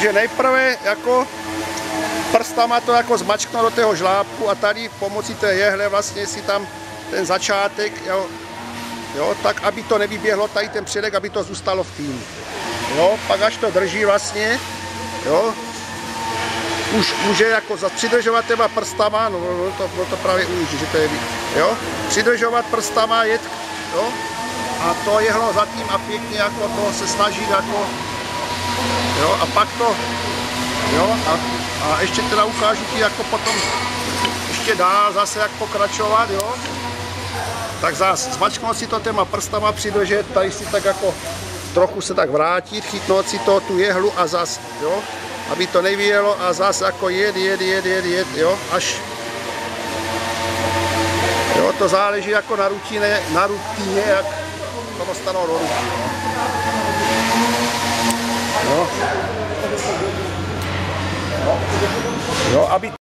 Takže nejprve jako prstama to jako zmačknout do toho žlábku a tady pomocí té jehle vlastně si tam ten začátek, jo, tak aby to nevyběhlo tady ten předek, aby to zůstalo v tým. Jo, pak až to drží vlastně, jo, už může jako přidržovat těma prstama, no to právě ujíždí, že to je, jo, přidržovat prstama, jet, jo, a to jehlo zatím a pěkně jako to se snaží jako, jo, a pak to, jo, a ještě teda ukážu ti jako potom ještě dál zase jak pokračovat, jo, tak zase zmačknout si to těma prstama, přidržet, tady si tak jako trochu se tak vrátit, chytnout si to, tu jehlu a zas, jo, aby to nevyjelo a zas jako jet, jo, až, jo, to záleží jako na rutině, jak to dostanou do ruky, no. Jo, aby